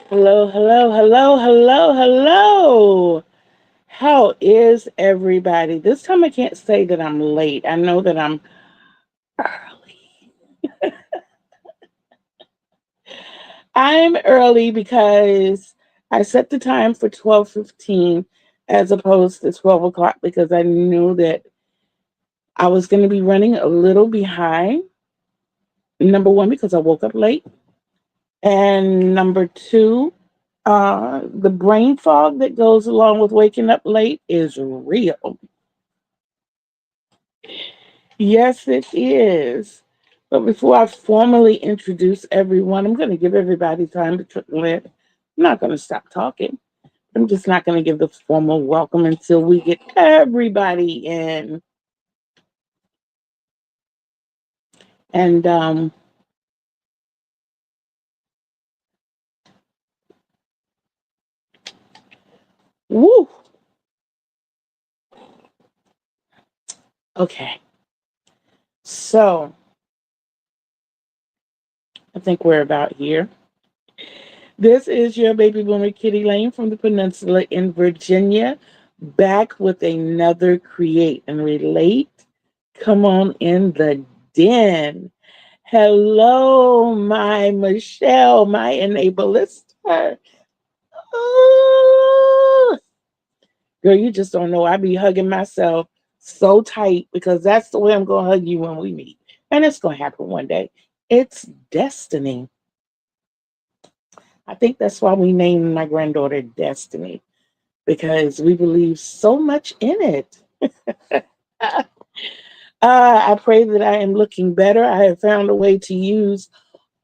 Hello, hello, hello, hello, hello. How is everybody? This time I can't say that I'm late. I know that I'm early. I'm early because I set the time for 12:15 as opposed to 12 o'clock because I knew that I was going to be running a little behind. Number one, because I woke up late. And number two, the brain fog that goes along with waking up late is real. Yes, it is. But before I formally introduce everyone, I'm going to give everybody time to trickle in. I'm not going to stop talking. I'm just not going to give the formal welcome until we get everybody in. And, woo. Okay. So I think we're about here. This is your baby boomer Kitty Lane from the Peninsula in Virginia, back with another Create and Relate. Come on in the den. Hello, my Michelle, my enablista. Oh, girl, you just don't know. I be hugging myself so tight because that's the way I'm going to hug you when we meet. And it's going to happen one day. It's destiny. I think that's why we named my granddaughter Destiny because we believe so much in it. I pray that I am looking better. I have found a way to use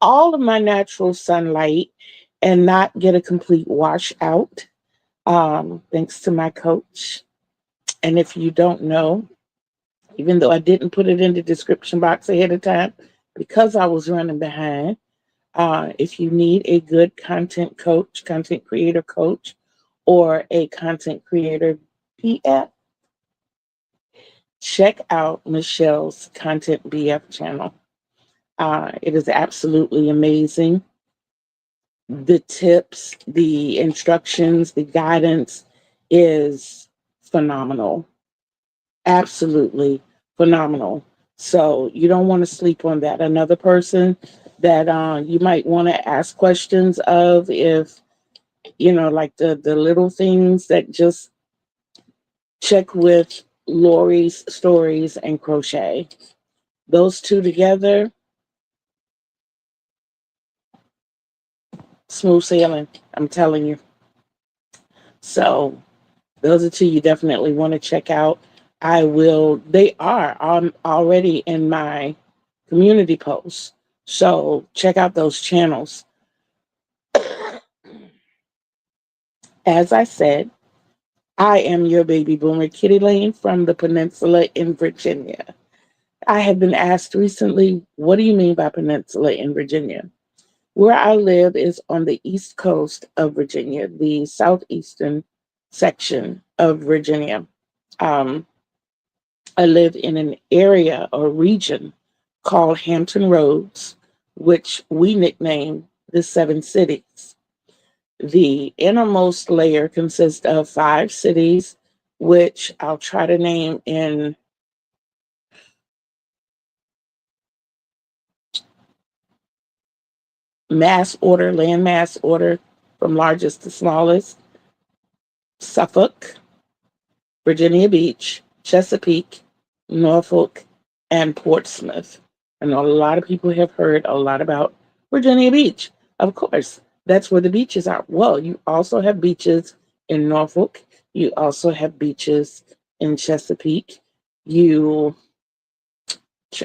all of my natural sunlight and not get a complete washout, thanks to my coach. And if you don't know, even though I didn't put it in the description box ahead of time because I was running behind, if you need a good content coach, content creator coach, or a content creator PF, check out Michelle's Content BF channel. It is absolutely amazing. The tips, the instructions, the guidance is phenomenal. Absolutely phenomenal. So you don't want to sleep on that. Another person that you might want to ask questions of if like the little things that just check with Lori's stories and crochet. Those two together, smooth sailing. I'm telling you. So those are two you definitely want to check out. I will. They are already in my community posts. So check out those channels. As I said, I am your baby boomer, Kitty Lane from the Peninsula in Virginia. I have been asked recently, what do you mean by Peninsula in Virginia? Where I live is on the east coast of Virginia, the southeastern section of Virginia. Um, I live in an area or region called Hampton Roads, which we nickname the Seven Cities. The innermost layer consists of five cities, which I'll try to name in land mass order from largest to smallest: Suffolk, Virginia Beach, Chesapeake, Norfolk, and Portsmouth. I know a lot of people have heard a lot about Virginia Beach. Of course, that's where the beaches are. Well, you also have beaches in Norfolk. You also have beaches in Chesapeake. You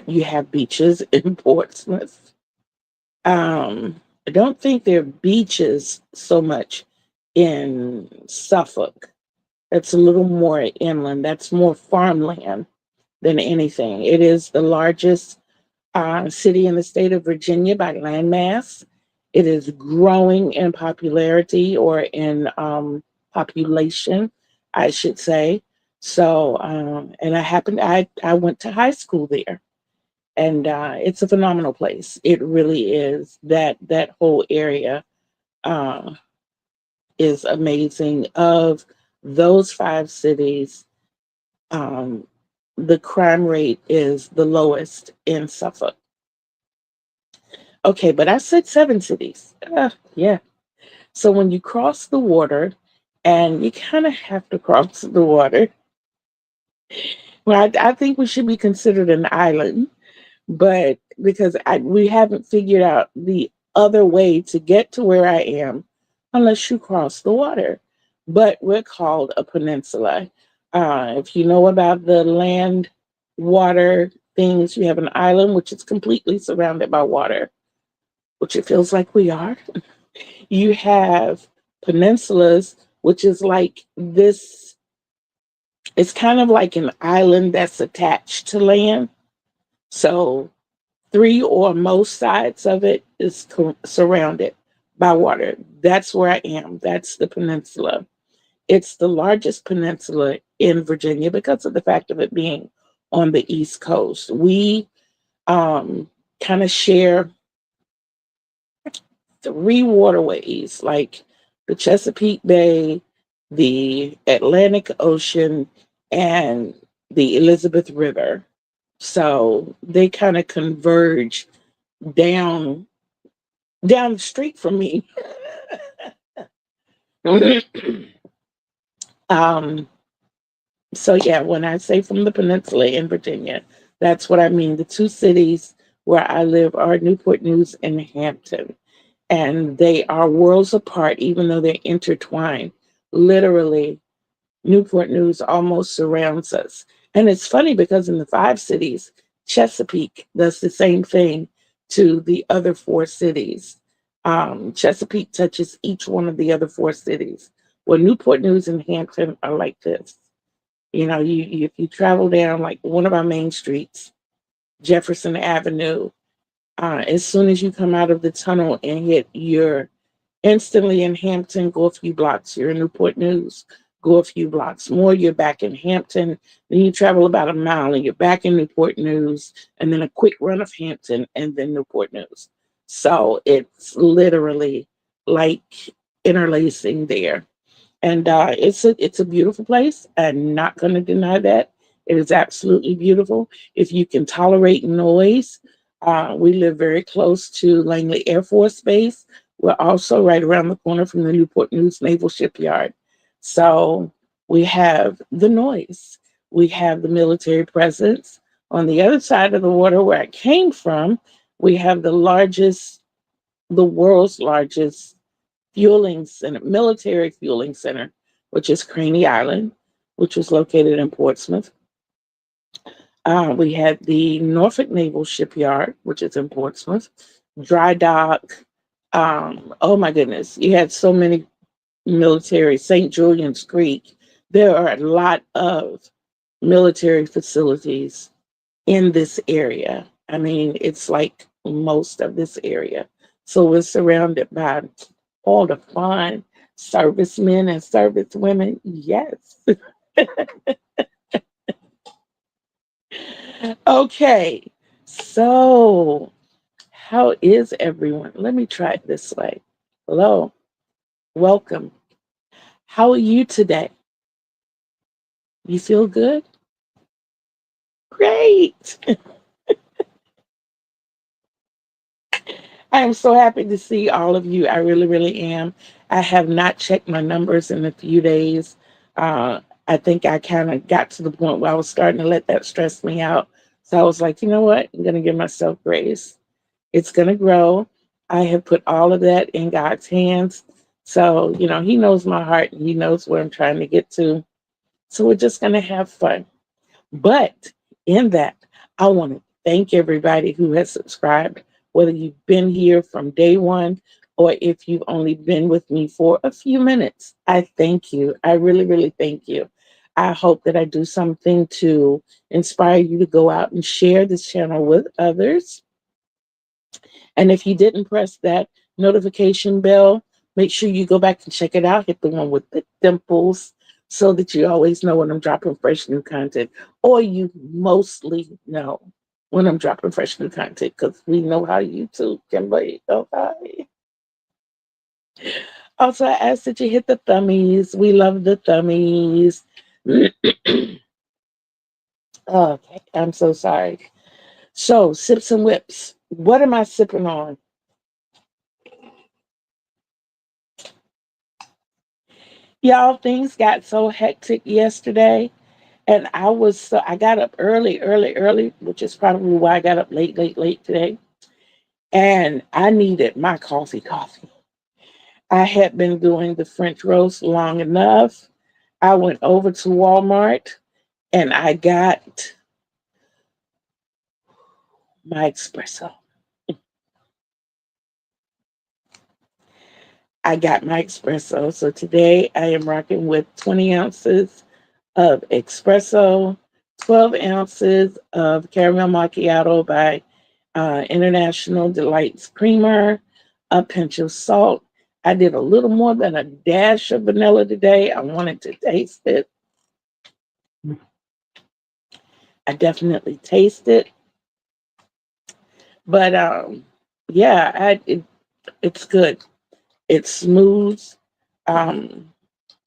you have beaches in Portsmouth. I don't think there are beaches so much in Suffolk. That's a little more inland. That's more farmland than anything. It is the largest city in the state of Virginia by landmass. It is growing in popularity or in population, I should say. So, and I went to high school there, and it's a phenomenal place. It really is. That whole area. is amazing. Of those five cities, um, the crime rate is the lowest in Suffolk. Okay, but I said seven cities. Yeah. So when you cross the water, and you kind of have to cross the water, well, I think we should be considered an island, but because we haven't figured out the other way to get to where I am unless you cross the water. But we're called a peninsula. If you know about the land water things, you have an island which is completely surrounded by water, which it feels like we are. You have peninsulas, which is like this, it's kind of like an island that's attached to land. So three or most sides of it is surrounded by water. That's where I am. That's the peninsula. It's the largest peninsula in Virginia because of the fact of it being on the East Coast. We kind of share three waterways, like the Chesapeake Bay, the Atlantic Ocean, and the Elizabeth River. So they kind of converge down down the street from me. um, so yeah, when I say from the peninsula in Virginia, that's what I mean. The two cities where I live are Newport News and Hampton, and they are worlds apart, even though they're intertwined. Literally, Newport News almost surrounds us. And it's funny because in the five cities, Chesapeake does the same thing to the other four cities. Chesapeake touches each one of the other four cities. Well, Newport News and Hampton are like this. You know, if you travel down like one of our main streets, Jefferson Avenue, as soon as you come out of the tunnel and hit your instantly in Hampton, go a few blocks, you're in Newport News. Go a few blocks more, you're back in Hampton. Then you travel about a mile and you're back in Newport News, and then a quick run of Hampton and then Newport News. So it's literally like interlacing there. And it's a beautiful place. I'm not going to deny that. It is absolutely beautiful. If you can tolerate noise, we live very close to Langley Air Force Base. We're also right around the corner from the Newport News Naval Shipyard. So we have the noise. We have the military presence. On the other side of the water where I came from, we have the world's largest fueling center, military fueling center, which is Craney Island, which was located in Portsmouth. We had the Norfolk Naval Shipyard, which is in Portsmouth, Dry Dock. Oh my goodness, you had so many military, St. Julian's Creek. There are a lot of military facilities in this area. I mean, it's like most of this area. So we're surrounded by all the fun servicemen and servicewomen. Yes. Okay. So, how is everyone? Let me try it this way. Hello. Welcome. How are you today? You feel good? Great. I am so happy to see all of you. I really, really am. I have not checked my numbers in a few days. I think I kind of got to the point where I was starting to let that stress me out. So I was like, you know what? I'm going to give myself grace. It's going to grow. I have put all of that in God's hands. So, He knows my heart and He knows where I'm trying to get to. So we're just going to have fun. But in that, I want to thank everybody who has subscribed, whether you've been here from day one or if you've only been with me for a few minutes. I thank you. I really, really thank you. I hope that I do something to inspire you to go out and share this channel with others. And if you didn't press that notification bell, make sure you go back and check it out. Hit the one with the dimples so that you always know when I'm dropping fresh new content, or you mostly know when I'm dropping fresh new content because we know how YouTube can be. Okay. Also, I ask that you hit the thummies. We love the thummies. Okay, I'm so sorry. So, sips and whips. What am I sipping on? Y'all, things got so hectic yesterday, and I got up early, which is probably why I got up late today. And I needed my coffee. I had been doing the French roast long enough. I went over to Walmart and I got my espresso. I got my espresso. So today I am rocking with 20 ounces of espresso, 12 ounces of caramel macchiato by International Delights Creamer, a pinch of salt. I did a little more than a dash of vanilla today. I wanted to taste it. I definitely taste it. But yeah, it's good. It's smooth. Um,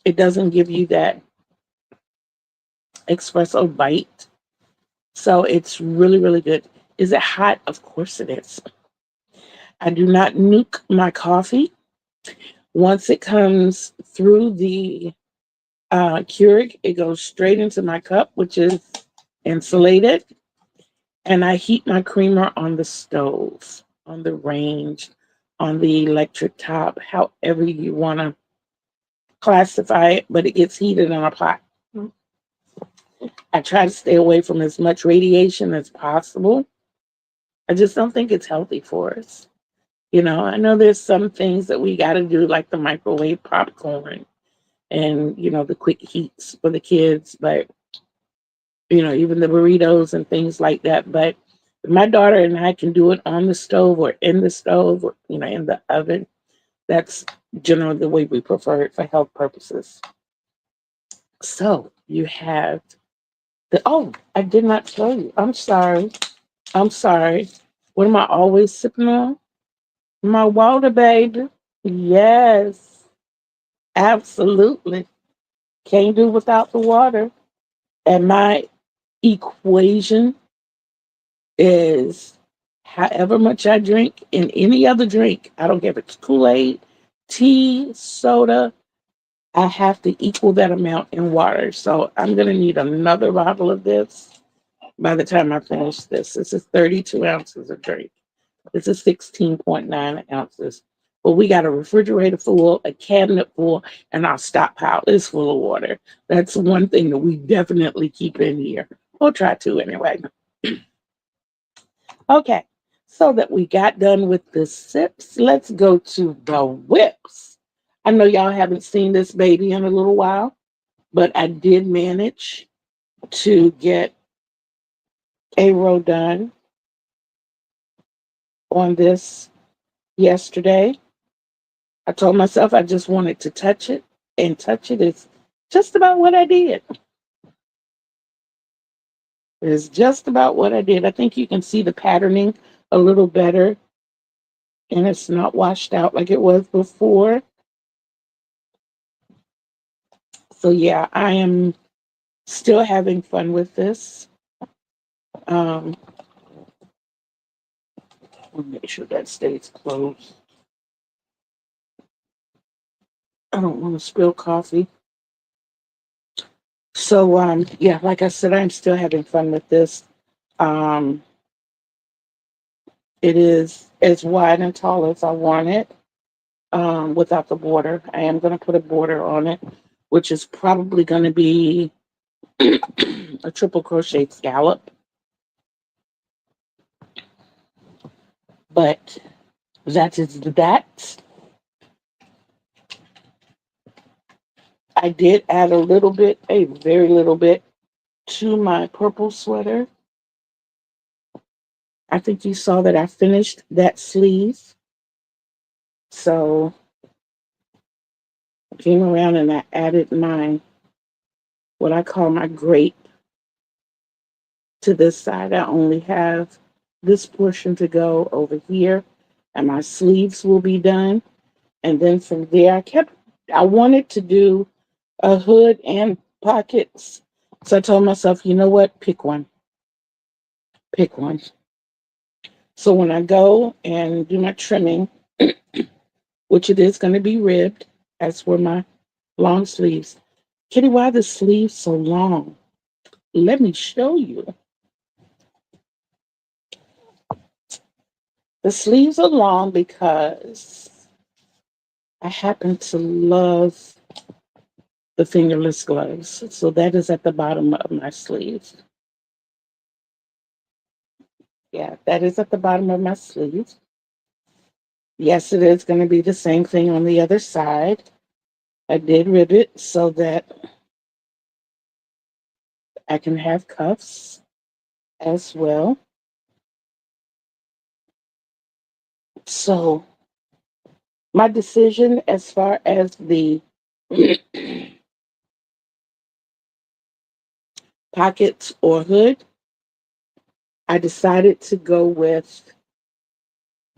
it doesn't give you that espresso bite. So it's really good. Is it hot? Of course it is. I do not nuke my coffee. Once it comes through the Keurig, it goes straight into my cup, which is insulated. And I heat my creamer on the stove, on the range, on the electric top, however you want to classify it, but it gets heated in a pot. I try to stay away from as much radiation as possible. I just don't think it's healthy for us. I know there's some things that we got to do, like the microwave popcorn and, the quick heats for the kids, but, even the burritos and things like that. But my daughter and I can do it on the stove or in the stove or, in the oven. That's generally the way we prefer it for health purposes. So you have I did not tell you. I'm sorry. I'm sorry. What am I always sipping on? My water, baby. Yes, absolutely. Can't do without the water. And my equation is however much I drink in any other drink. I don't care if it's Kool-Aid, tea, soda. I have to equal that amount in water. So I'm going to need another bottle of this by the time I finish this. This is 32 ounces of drink. This is 16.9 ounces. But we got a refrigerator full, a cabinet full, and our stockpile is full of water. That's one thing that we definitely keep in here. We'll try to anyway. Okay, so that we got done with the sips, let's go to the whips. I know y'all haven't seen this baby in a little while, but I did manage to get a row done on this yesterday. I told myself I just wanted to touch it, and touch it is just about what I did. It's just about what I did. I think you can see the patterning a little better, and it's not washed out like it was before. So yeah, I am still having fun with this. Um, I'll make sure that stays closed. I don't want to spill coffee. So yeah, like I said, I'm still having fun with this. Um, it is as wide and tall as I want it, without the border. I am going to put a border on it, which is probably going to be a triple crochet scallop. But that is that. I did add a little bit, a very little bit, to my purple sweater. I think you saw that I finished that sleeve. So I came around and I added what I call my grape to this side. I only have this portion to go over here, and my sleeves will be done. And then from there, I wanted to do a hood and pockets. So I told myself, you know what? Pick one. Pick one. So when I go and do my trimming, which it is going to be ribbed, as for my long sleeves. Kitty, why the sleeves so long? Let me show you. The sleeves are long because I happen to love the fingerless gloves. So that is at the bottom of my sleeve. Yeah, that is at the bottom of my sleeve. Yes, it is going to be the same thing on the other side. I did rib it so that I can have cuffs as well. So my decision as far as the pockets or hood, I decided to go with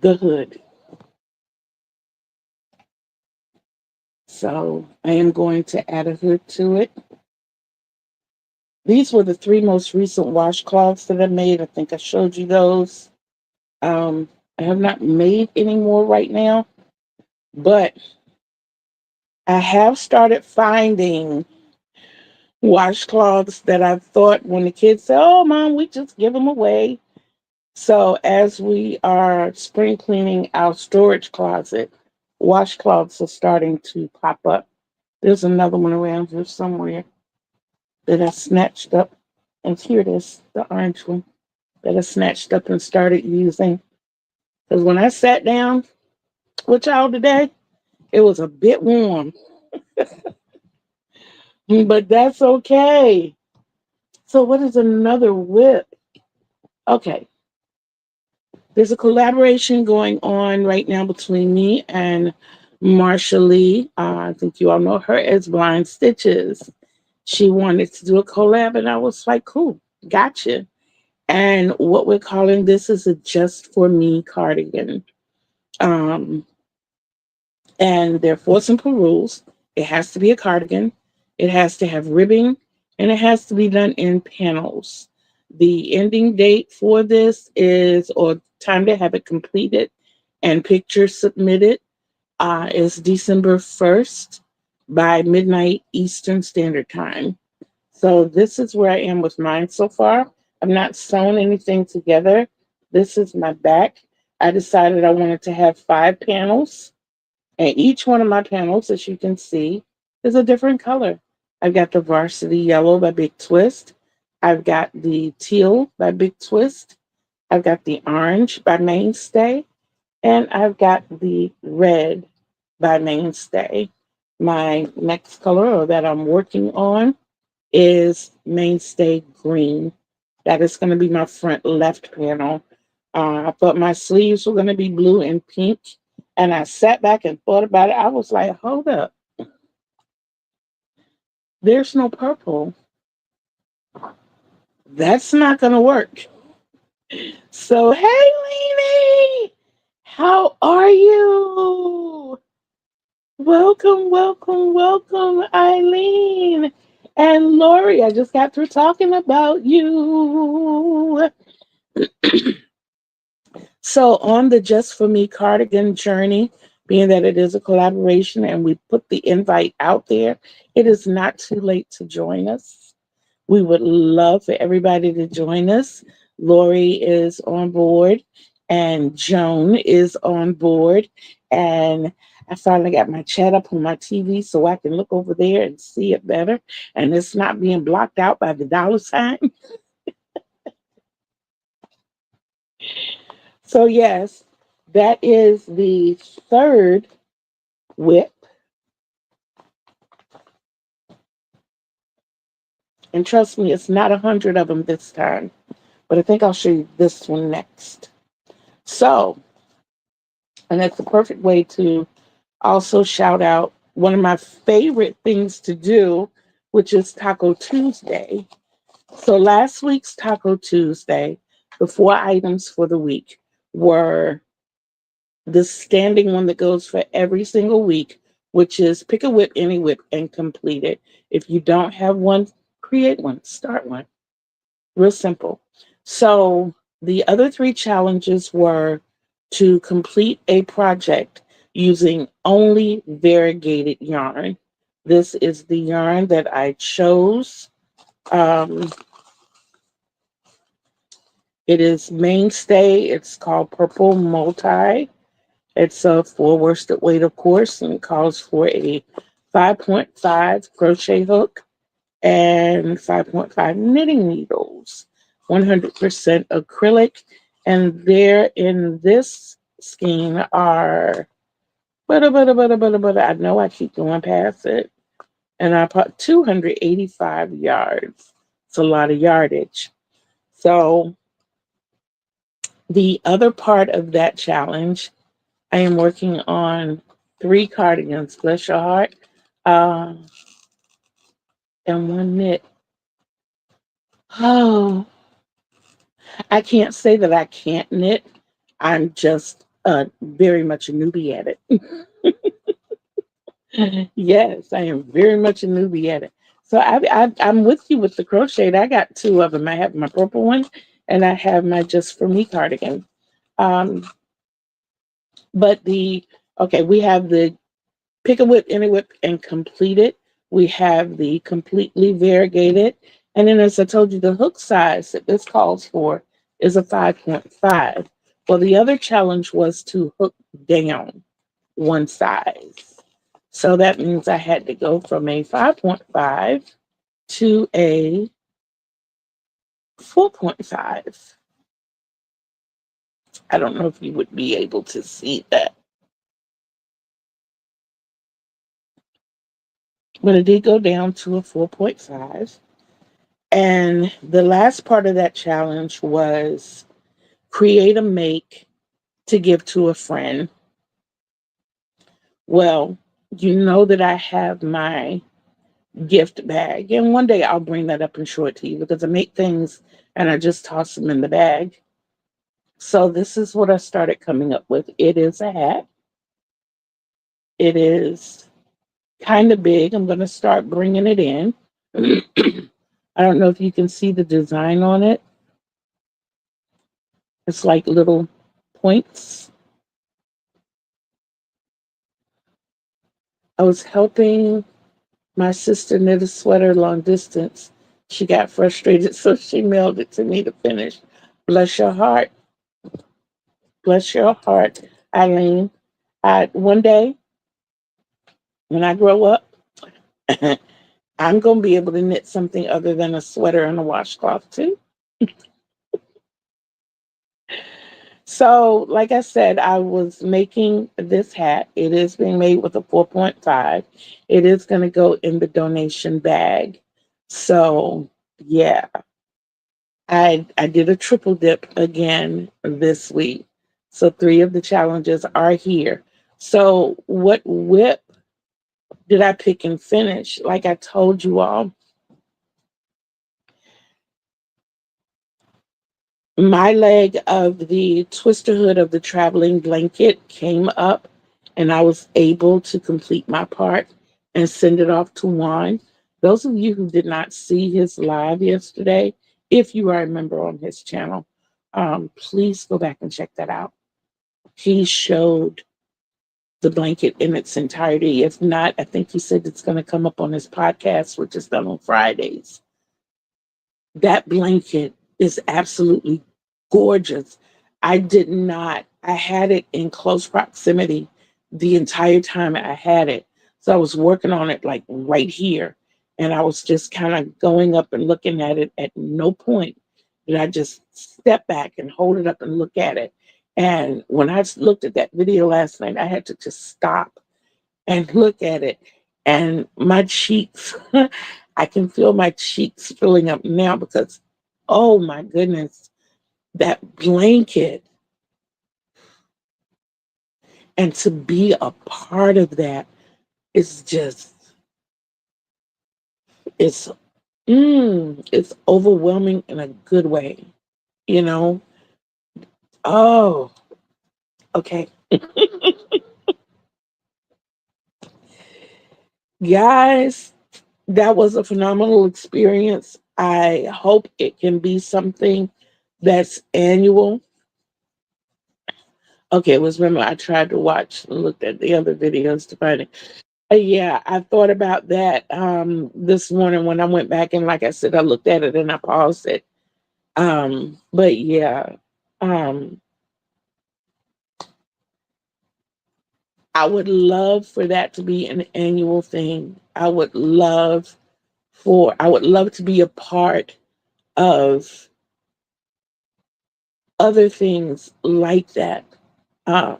the hood. So I am going to add a hood to it. These were the three most recent washcloths that I made. I think I showed you those. Um, I have not made any more right now, but I have started finding washcloths that I thought when the kids say, "Oh, mom, we just give them away." So as we are spring cleaning our storage closet, washcloths are starting to pop up. There's another one around here somewhere that I snatched up. And here it is, the orange one that I snatched up and started using. Because when I sat down with y'all today, it was a bit warm, but that's okay. So, what is another whip? Okay, there's a collaboration going on right now between me and Marsha Lee. I think you all know her as Blind Stitches. She wanted to do a collab, and I was like, cool, gotcha. And what we're calling this is a Just For Me cardigan. Um, and there are four simple rules. It has to be a cardigan, it has to have ribbing, and it has to be done in panels. The ending date for this is, or time to have it completed and pictures submitted, is December 1st by midnight Eastern Standard Time. So this is where I am with mine so far. I've not sewn anything together. This is my back. I decided I wanted to have 5 panels, and each one of my panels, as you can see, is a different color. I've got the varsity yellow by Big Twist. I've got the teal by Big Twist. I've got the orange by Mainstay. And I've got the red by Mainstay. My next color, or that I'm working on, is Mainstay Green. That is going to be my front left panel. I thought my sleeves were going to be blue and pink. And I sat back and thought about it. I was like, hold up, there's no purple. That's not going to work. So, hey, Leanie, how are you? Welcome, welcome, welcome, Eileen. And Lori, I just got through talking about you. So, on the Just For Me cardigan journey, being that it is a collaboration and we put the invite out there, it is not too late to join us. We would love for everybody to join us. Lori is on board and Joan is on board. And I finally got my chat up on my TV so I can look over there and see it better. And it's not being blocked out by the dollar sign. So, yes, that is the third whip. And trust me, it's not 100 of them this time. But I think I'll show you this one next. So, and that's the perfect way to also shout out one of my favorite things to do, which is Taco Tuesday. So last week's Taco Tuesday, the 4 items for the week were the standing one that goes for every single week, which is pick a whip, any whip, and complete it. If you don't have one, create one, start one. Real simple. So the other three challenges were to complete a project using only variegated yarn. This is the yarn that I chose. Um, it is Mainstay. It's called Purple Multi. It's a four worsted weight, of course, and it calls for a 5.5 crochet hook and 5.5 knitting needles, 100% acrylic. And there in this scheme are, I know I keep going past it, and I put 285 yards. It's a lot of yardage. So the other part of that challenge, I am working on 3 cardigans, bless your heart, uh, and one knit. Oh, I can't say that I can't knit. I'm just very much a newbie at it. Yes, I am very much a newbie at it. So I'm with you with the crochet. I got 2 of them. I have my purple one, and I have my Just For Me cardigan. Um, but we have the pick a whip, any whip, and complete it. We have the completely variegated. And then, as I told you, the hook size that this calls for is a 5.5. Well, the other challenge was to hook down one size. So that means I had to go from a 5.5 to a 4.5. I don't know if you would be able to see that, but it did go down to a 4.5. And the last part of that challenge was create a make to give to a friend. Well, you know that I have my gift bag, and one day I'll bring that up and show it to you because I make things and I just toss them in the bag. So, this is what I started coming up with. It is a hat, it is kind of big. I'm going to start bringing it in. I don't know if you can see the design on it. It's like little points. I was helping my sister knit a sweater long distance. She got frustrated, so she mailed it to me to finish. Bless your heart. Bless your heart, Eileen. One day, when I grow up, I'm going to be able to knit something other than a sweater and a washcloth, too. So, like I said, I was making this hat. It is being made with a 4.5. It is going to go in the donation bag. So, yeah, I did a triple dip again this week. So 3 of the challenges are here. So, what whip did I pick and finish? Like I told you all, my leg of the twister hood of the traveling blanket came up, and I was able to complete my part and send it off to Juan. Those of you who did not see his live yesterday, if you are a member on his channel, please go back and check that out. He showed the blanket in its entirety. If not, I think he said it's going to come up on his podcast, which is done on Fridays. That blanket is absolutely gorgeous. I had it in close proximity the entire time I had it. So I was working on it like right here. And I was just kind of going up and looking at it. At no point did I just step back and hold it up and look at it. And when I looked at that video last night, I had to just stop and look at it. And my cheeks, I can feel my cheeks filling up now because, oh my goodness, that blanket and to be a part of that is just, it's, it's overwhelming in a good way, you know? Oh, okay. Guys, that was a phenomenal experience. I hope it can be something that's annual. Okay, it was, remember, I tried to watch and looked at the other videos to find it. Yeah, I thought about that this morning when I went back, and like I said, I looked at it and I paused it. But yeah, um I would love for that to be an annual thing. I would love to be a part of other things like that.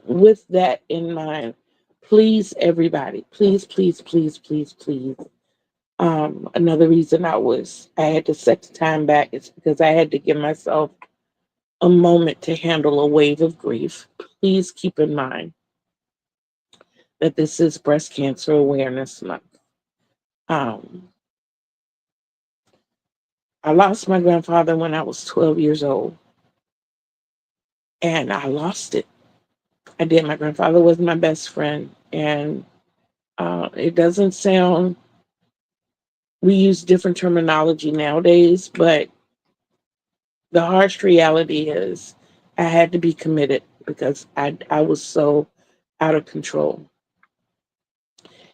With that in mind, please, everybody, please, please, please, please, please. Another reason I had to set the time back is because I had to give myself a moment to handle a wave of grief. Please keep in mind that this is Breast Cancer Awareness Month. Um, I lost my grandfather when I was 12 years old, and I lost it. I did. My grandfather was my best friend, and it doesn't sound, we use different terminology nowadays, but the harsh reality is I had to be committed because I was so out of control.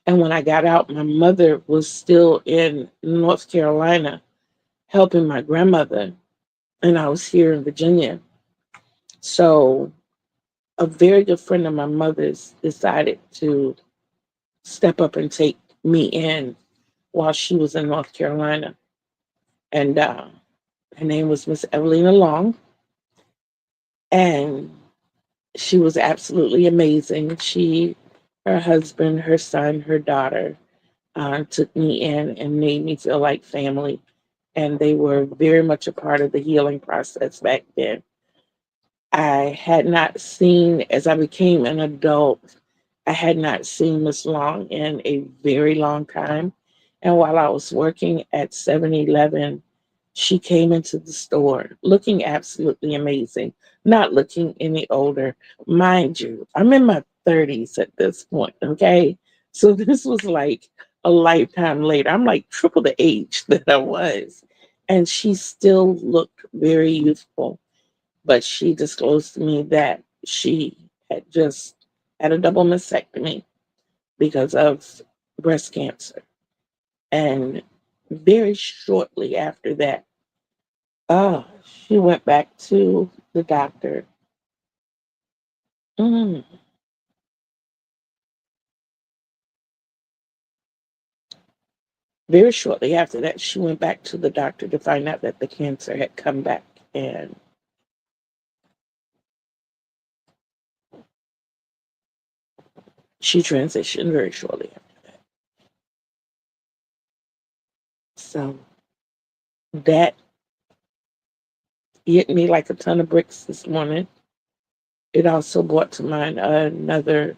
And when I got out, my mother was still in North Carolina helping my grandmother, and I was here in Virginia. So a very good friend of my mother's decided to step up and take me in while she was in North Carolina. And her name was Miss Evelina Long. And she was absolutely amazing. She, her husband, her son, her daughter took me in and made me feel like family. And they were very much a part of the healing process back then. I had not seen, as I became an adult, I had not seen Miss Long in a very long time. And while I was working at 7-Eleven, she came into the store looking absolutely amazing, not looking any older. Mind you, I'm in my 30s at this point, okay? So this was like a lifetime later. I'm like triple the age that I was. And she still looked very youthful, but she disclosed to me that she had just had a double mastectomy because of breast cancer. And very shortly after that, she went back to the doctor. Mm. Very shortly after that, she went back to the doctor to find out that the cancer had come back, and she transitioned very shortly after that. So that hit me like a ton of bricks this morning. It also brought to mind another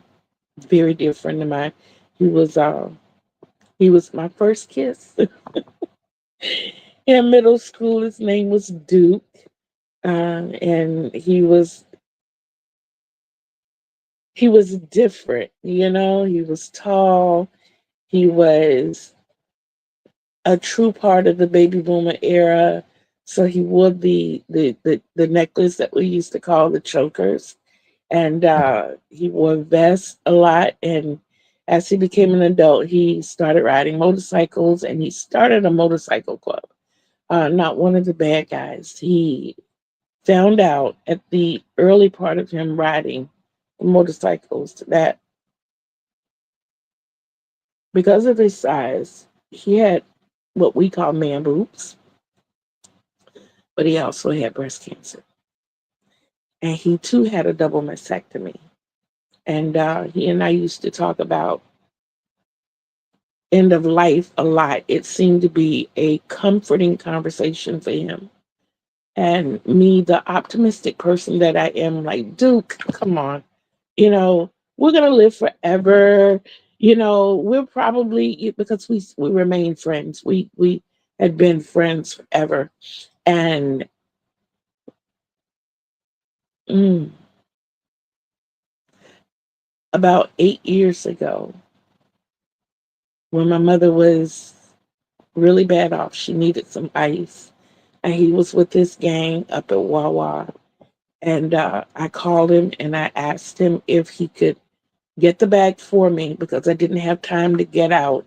very dear friend of mine. He was uh, he was my first kiss in middle school. His name was Duke, and he was different. You know, he was tall. He was a true part of the baby boomer era. So he wore the necklace that we used to call the chokers, and he wore vests a lot. And as he became an adult, he started riding motorcycles, and he started a motorcycle club. Not one of the bad guys. He found out at the early part of him riding motorcycles that because of his size, he had what we call man boobs, but he also had breast cancer. And he too had a double mastectomy. And he and I used to talk about end of life a lot. It seemed to be a comforting conversation for him. And me, the optimistic person that I am, like, Duke, come on, we're gonna live forever. We're probably, because we remain friends. We had been friends forever, and mm, about 8 years ago when my mother was really bad off. She needed some ice. And he was with his gang up at Wawa. And I called him and I asked him if he could get the bag for me because I didn't have time to get out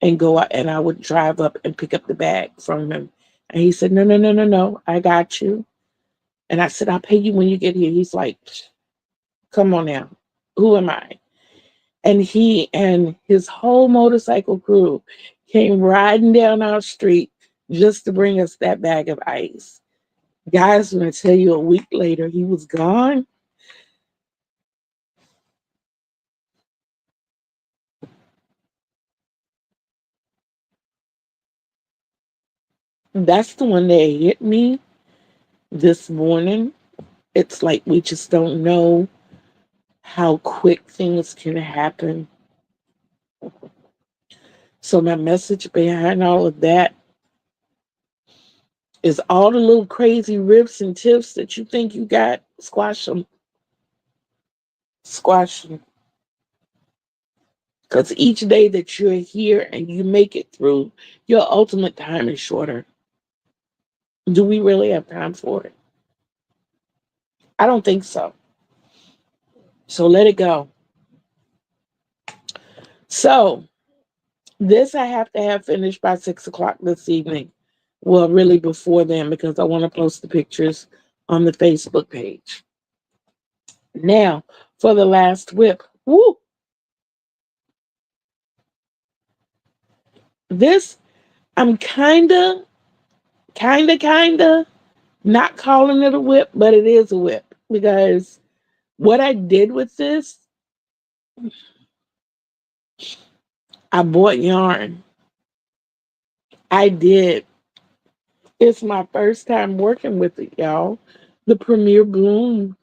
and go out, and I would drive up and pick up the bag from him. And he said, no, no, no, no, no, I got you. And I said, I'll pay you when you get here. He's like, come on now. Who am I? And he and his whole motorcycle crew came riding down our street just to bring us that bag of ice. Guys, when I tell you a week later, he was gone. That's the one that hit me this morning. It's like we just don't know how quick things can happen. So, my message behind all of that is all the little crazy rips and tips that you think you got, squash them, squash them. Because each day that you're here and you make it through, your ultimate time is shorter. Do we really have time for it? I don't think so. So let it go. So this I have to have finished by 6 o'clock this evening. Well, really before then because I want to post the pictures on the Facebook page. Now, for the last whip. Woo! This I'm kinda not calling it a whip, but it is a whip because what I did with this, I bought yarn. I did. It's my first time working with it, y'all. The Premier Bloom.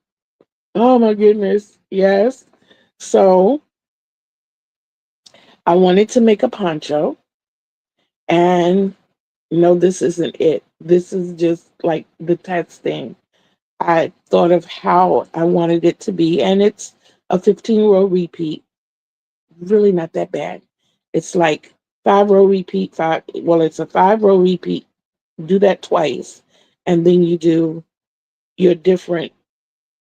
Oh my goodness. Yes. So I wanted to make a poncho and no, this isn't it. This is just like the testing. I thought of how I wanted it to be, and it's a 15-row repeat. Really not that bad. It's like 5-row repeat, five. Well, it's a 5-row repeat. Do that twice, and then you do your different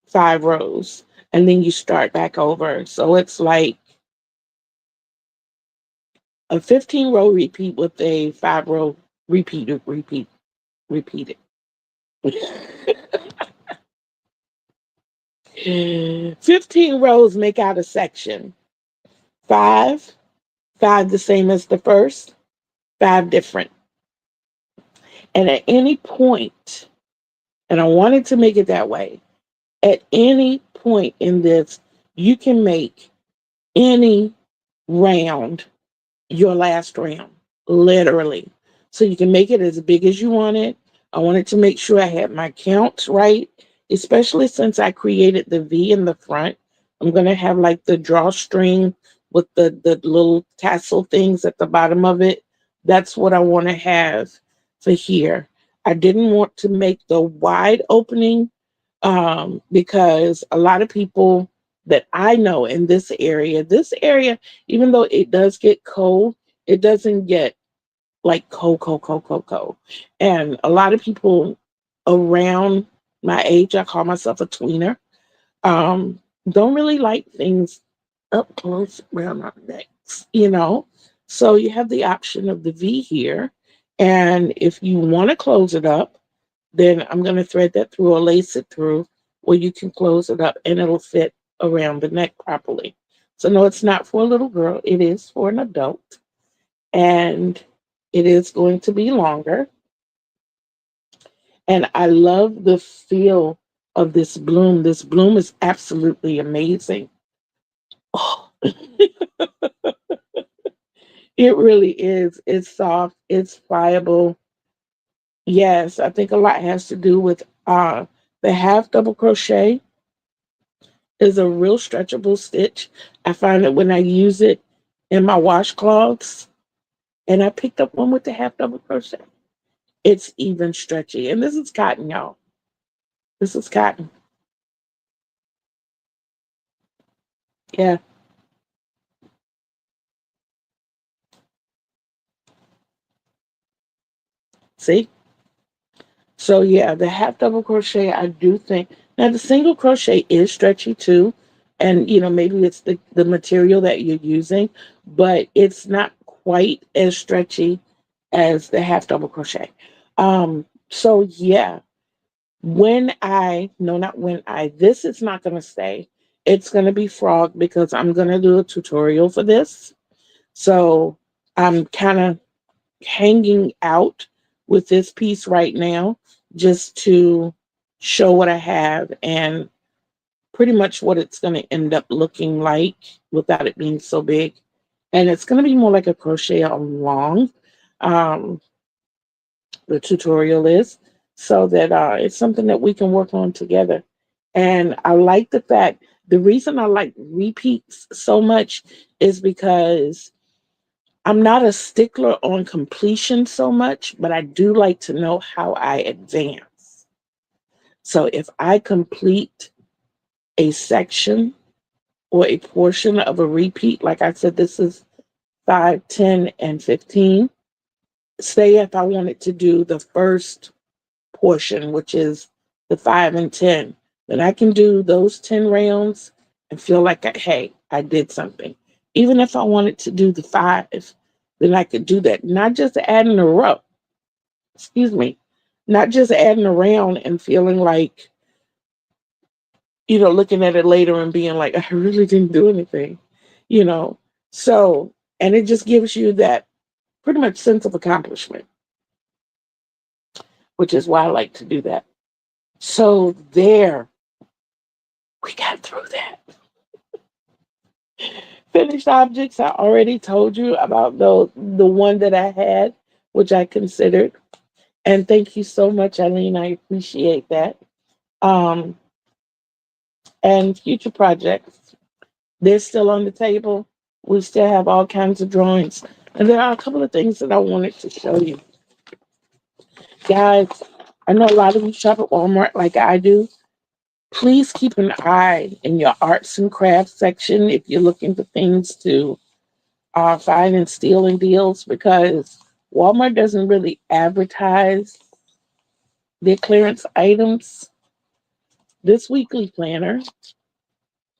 5 rows, and then you start back over. So it's like a 15-row repeat with a 5-row repeat it. 15 rows make out a section. Five, five the same as the first, five different. And at any point, and I wanted to make it that way, at any point in this, you can make any round your last round, literally. So you can make it as big as you want it. I wanted to make sure I had my counts right, especially since I created the V in the front. I'm going to have like the drawstring with the little tassel things at the bottom of it. That's what I want to have for here. I didn't want to make the wide opening because a lot of people that I know in this area, even though it does get cold, it doesn't get like cold, cold, cold, cold, cold. And a lot of people around my age, I call myself a tweener, um, don't really like things up close around our necks, you know? So you have the option of the V here. And if you want to close it up, then I'm going to thread that through or lace it through where you can close it up and it'll fit around the neck properly. So, no, it's not for a little girl, it is for an adult. And it is going to be longer. And I love the feel of this bloom. This bloom is absolutely amazing. Oh, it really is. It's soft, it's pliable. Yes, I think a lot has to do with the half double crochet is a real stretchable stitch. I find that when I use it in my washcloths, and I picked up one with the half double crochet, it's even stretchy. And this is cotton, y'all. This is cotton. Yeah. See? So yeah, the half double crochet, I do think now the single crochet is stretchy too. And maybe it's the material that you're using, but it's not quite as stretchy as the half double crochet. So yeah, when I no not when I this is not gonna stay. It's gonna be frog because I'm gonna do a tutorial for this. So I'm kind of hanging out with this piece right now just to show what I have and pretty much what it's going to end up looking like without it being so big. And it's going to be more like a crochet along, um, the tutorial is, so that it's something that we can work on together. And I like the fact, the reason I like repeats so much is because I'm not a stickler on completion so much, but I do like to know how I advance. So if I complete a section or a portion of a repeat, like I said, this is 5, 10, and 15. Say if I wanted to do the first portion, which is the 5 and 10, then I can do those 10 rounds and feel like, hey, I did something. Even if I wanted to do the 5, then I could do that. Not just adding a row, excuse me, not just adding around and feeling like, looking at it later and being like, I really didn't do anything, you know. So, and it just gives you that pretty much sense of accomplishment, which is why I like to do that. So, there, we got through that. Finished objects, I already told you about the one that I had, which I considered. And thank you so much, Eileen. I appreciate that. Um, and future projects, they're still on the table. We still have all kinds of drawings. And there are a couple of things that I wanted to show you. Guys, I know a lot of you shop at Walmart like I do. Please keep an eye in your arts and crafts section if you're looking for things to find and steal in deals, because Walmart doesn't really advertise their clearance items. This weekly planner,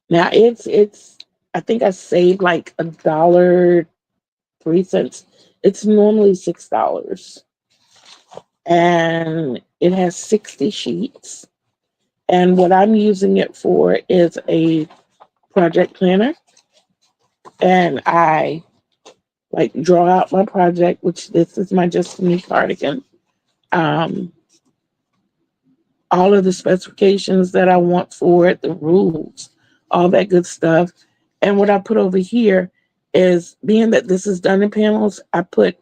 now it's I think I saved like $1.03. It's normally $6, and it has 60 sheets. And what I'm using it for is a project planner, and I like draw out my project, which this is my Just Me cardigan. Um, all of the specifications that I want for it, the rules, all that good stuff. And what I put over here is, being that this is done in panels, I put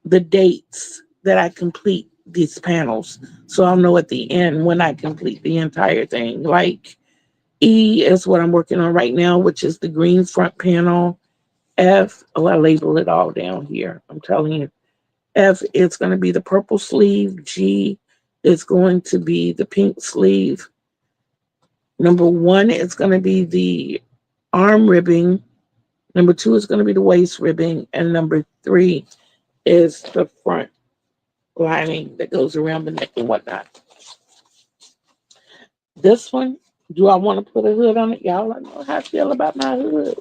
the dates that I complete these panels. So I'll know at the end when I complete the entire thing. Like E is what I'm working on right now, which is the green front panel. F, oh, I label it all down here. I'm telling you. F is going to be the purple sleeve. G is going to be the pink sleeve. Number 1 is going to be the arm ribbing. Number 2 is going to be the waist ribbing. And number 3 is the front lining that goes around the neck and whatnot. This one, do I want to put a hood on it? Y'all, I know how I feel about my hood.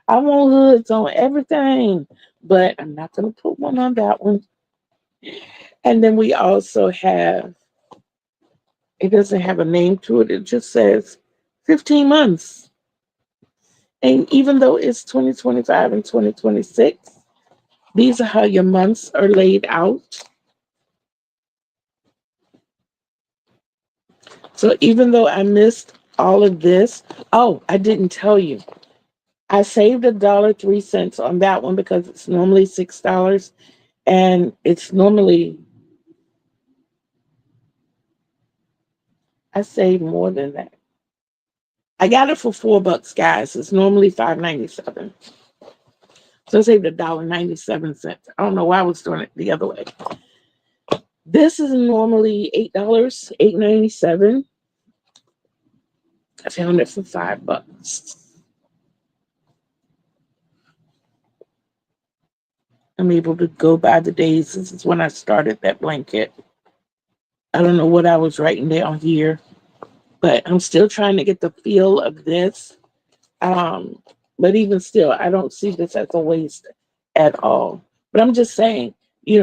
I want hoods on everything, but I'm not going to put one on that one. And then we also have, it doesn't have a name to it. It just says 15 months. And even though it's 2025 and 2026, these are how your months are laid out. So even though I missed all of this, oh, I didn't tell you. I saved $1.03 on that one because it's normally $6, and it's normally, I saved more than that. I got it for $4, guys. It's normally $5.97. So I saved $1.97. I don't know why I was doing it the other way. This is normally $8, $8.97. I found it for $5. I'm able to go by the days. This is when I started that blanket. I don't know what I was writing down here, but I'm still trying to get the feel of this. Um, but even still, I don't see this as a waste at all. But I'm just saying,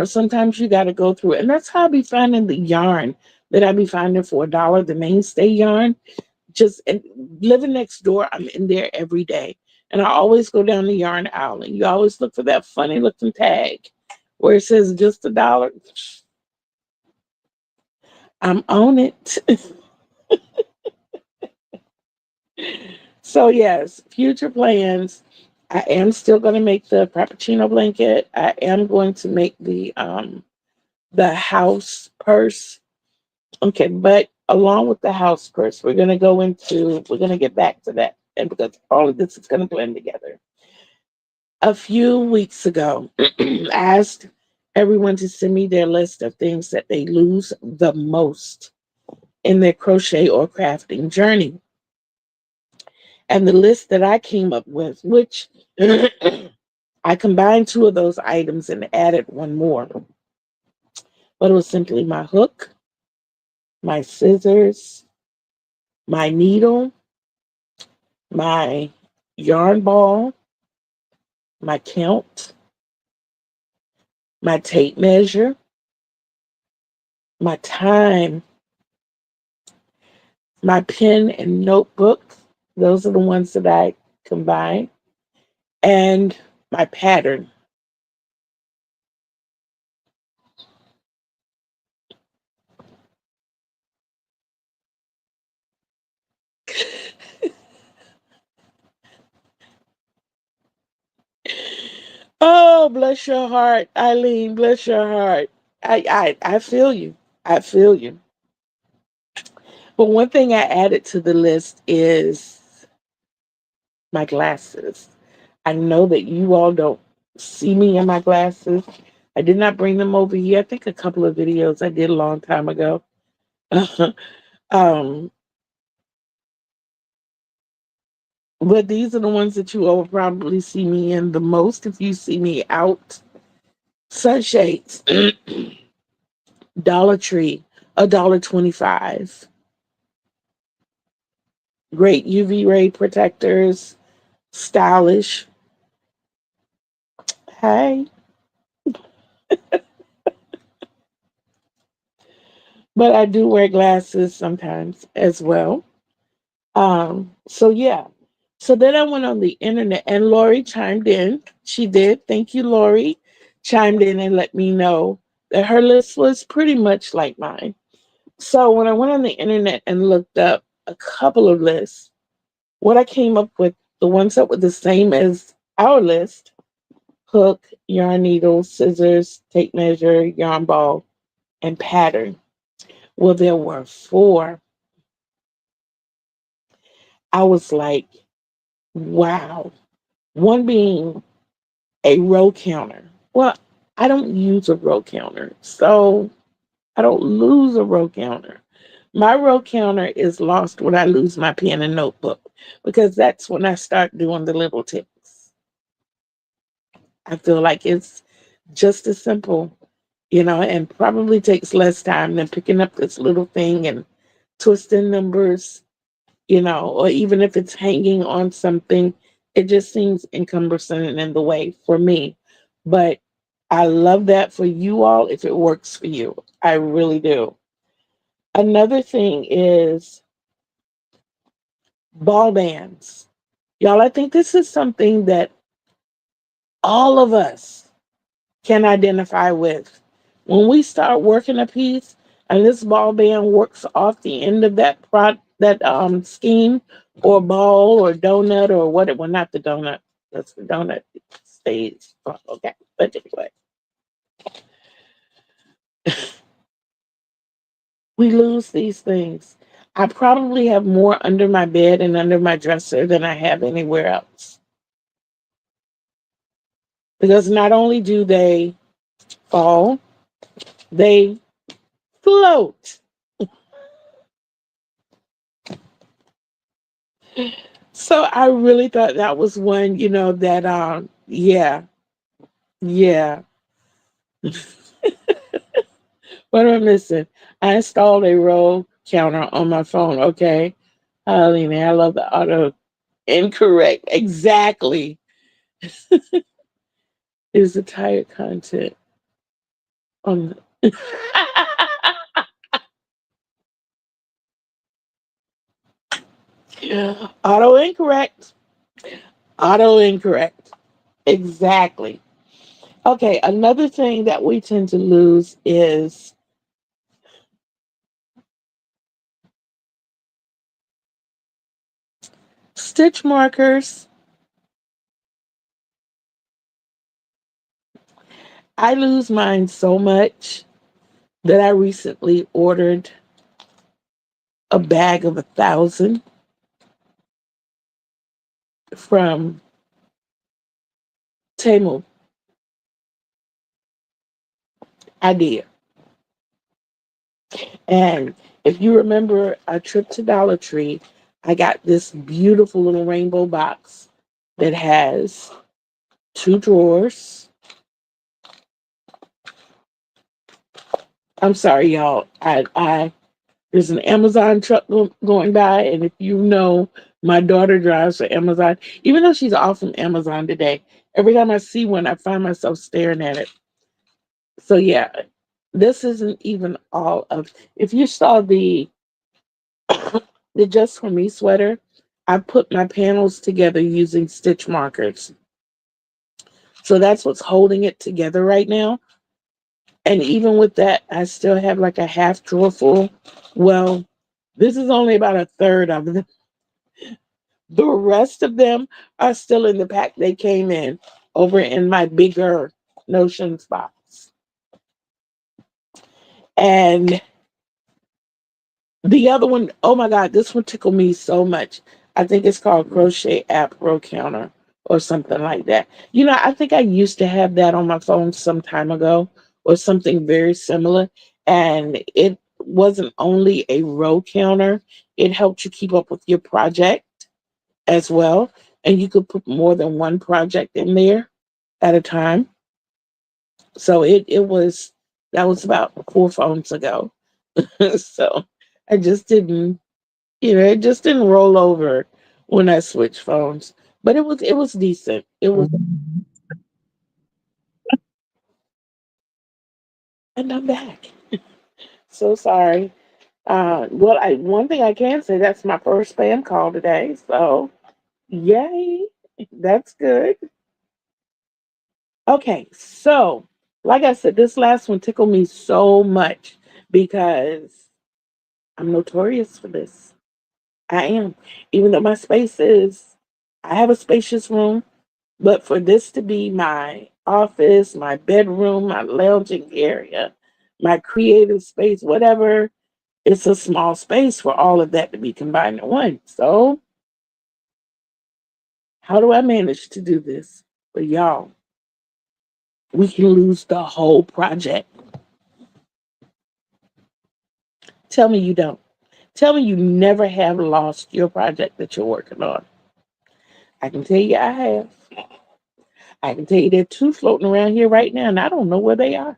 sometimes you got to go through it. And that's how I be finding the yarn that I be finding for $1, the mainstay yarn. Just and living next door, I'm in there every day. And I always go down the yarn aisle, and you always look for that funny looking tag where it says just $1. I'm on it. So yes, future plans. I am still going to make the Frappuccino blanket. I am going to make the house purse. Okay, but along with the house purse, we're gonna get back to that, and because all of this is going to blend together. A few weeks ago, I asked everyone to send me their list of things that they lose the most in their crochet or crafting journey. And the list that I came up with, which I combined two of those items and added one more, but it was simply my hook, my scissors, my needle, my yarn ball, my count, my tape measure, my time, my pen and notebook. Those are the ones that I combined, and my pattern. Oh, bless your heart, Eileen. Bless your heart. I feel you. I feel you. But one thing I added to the list is my glasses. I know that you all don't see me in my glasses. I did not bring them over here. I think a couple of videos I did a long time ago. um, but these are the ones that you all will probably see me in the most if you see me out. Sunshades, Dollar Tree, $1.25. Great UV ray protectors, stylish. Hey, but I do wear glasses sometimes as well. So yeah. So then I went on the internet and Lori chimed in. She did. Thank you, Lori. Chimed in and let me know that her list was pretty much like mine. So when I went on the internet and looked up a couple of lists, what I came up with, the ones that were the same as our list: hook, yarn needle, scissors, tape measure, yarn ball, and pattern. Well, there were four. I was like, wow. One being a row counter. Well, I don't use a row counter, so I don't lose a row counter. My row counter is lost when I lose my pen and notebook because that's when I start doing the little ticks. I feel like it's just as simple, and probably takes less time than picking up this little thing and twisting numbers, or even if it's hanging on something, it just seems encumbersome and in the way for me. But I love that for you all if it works for you. I really do. Another thing is ball bands. Y'all, I think this is something that all of us can identify with. When we start working a piece and this ball band works off the end of that scheme or ball or donut or what, well, not the donut, that's the donut stays. Okay. But anyway, we lose these things. I probably have more under my bed and under my dresser than I have anywhere else. Because not only do they fall, they float. So I really thought that was one, that yeah, yeah. What am I missing? I installed a roll counter on my phone. Okay. Holly, I love the auto incorrect. Exactly. Is the tire content on the yeah. Auto incorrect. Auto incorrect. Exactly. Okay, another thing that we tend to lose is stitch markers. I lose mine so much that I recently ordered a bag of 1,000 from Temu. I did. And if you remember a trip to Dollar Tree, I got this beautiful little rainbow box that has two drawers. I'm sorry, y'all. I there's an Amazon truck going by, and if you know, my daughter drives for Amazon. Even though she's off from Amazon today, every time I see one, I find myself staring at it. So yeah, this isn't even all of. If you saw the Just For Me sweater, I put my panels together using stitch markers. So that's what's holding it together right now. And even with that, I still have like a half drawer full. Well, this is only about a third of them. The rest of them are still in the pack they came in over in my bigger Notions box. And the other one, oh my God, this one tickled me so much. I think it's called Crochet App Row Counter or something like that. You know, I think I used to have that on my phone some time ago or something very similar. And it wasn't only a row counter, it helped you keep up with your project as well. And you could put more than one project in there at a time. So it was, that was about 4 phones ago. So I just didn't, it just didn't roll over when I switched phones. But it was decent. It was, and I'm back. So sorry. Well, one thing I can say, that's my first spam call today. So yay, that's good. Okay, so like I said, this last one tickled me so much because I'm notorious for this. I am. Even though my space is, I have a spacious room, but for this to be my office, my bedroom, my lounging area, my creative space, whatever, it's a small space for all of that to be combined in one. So, how do I manage to do this? But y'all, we can lose the whole project. Tell me you don't. Tell me you never have lost your project that you're working on. I can tell you I have. I can tell you there are two floating around here right now, and I don't know where they are.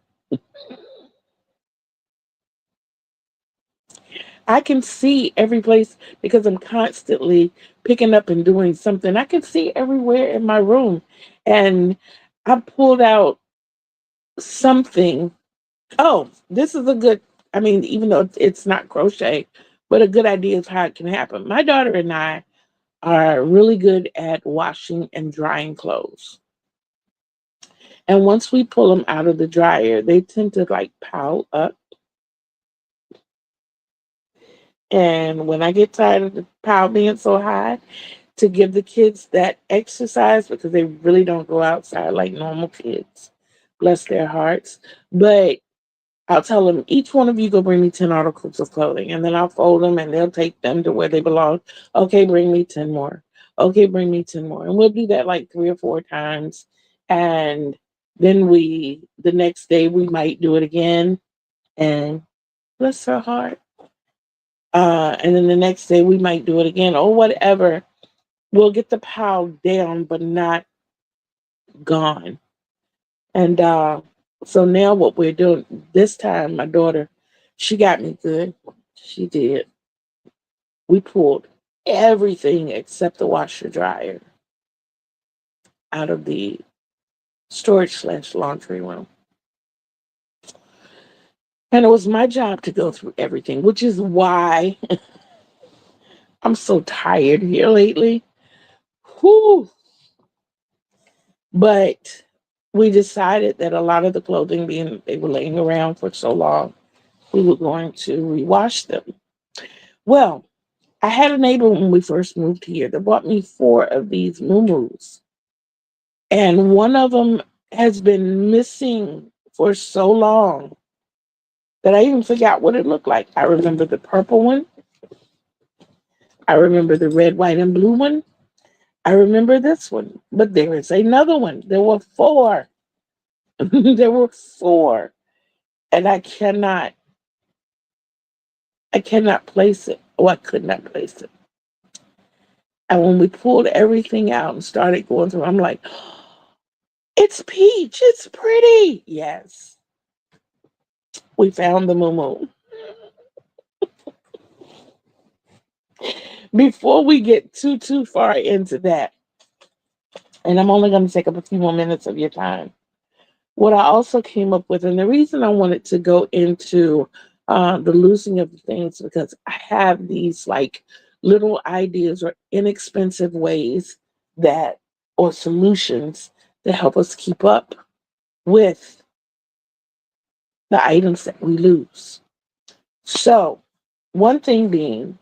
I can see every place because I'm constantly picking up and doing something. I can see everywhere in my room. And I pulled out something. Oh, this is a good, I mean, even though it's not crochet, but a good idea of how it can happen. My daughter and I are really good at washing and drying clothes. And once we pull them out of the dryer, they tend to like pile up. And when I get tired of the pile being so high, to give the kids that exercise because they really don't go outside like normal kids, bless their hearts. But I'll tell them, each one of you go bring me 10 articles of clothing, and then I'll fold them and they'll take them to where they belong. Okay, bring me 10 more. Okay, bring me 10 more. And we'll do that like 3 or 4 times. And then the next day, we might do it again. And bless her heart. And then the next day, we might do it again or whatever. We'll get the pile down, but not gone. And So now what we're doing this time, my daughter, she got me good. She did. We pulled everything except the washer dryer out of the storage/laundry room. And it was my job to go through everything, which is why I'm so tired here lately. Whew. But we decided that a lot of the clothing, being they were laying around for so long, we were going to rewash them. Well, I had a neighbor when we first moved here that bought me four of these muumuus, and one of them has been missing for so long that I even forgot what it looked like. I remember the purple one. I remember the red, white, and blue one. I remember this one, but there is another one. There were four. There were four, and I cannot place it. Oh, I could not place it. And when we pulled everything out and started going through, I'm like, it's peach. It's pretty. Yes, we found the moo. Before we get too far into that, and I'm only going to take up a few more minutes of your time. What I also came up with, and the reason I wanted to go into the losing of things, because I have these like little ideas or inexpensive ways that, or solutions that help us keep up with the items that we lose. So, one thing being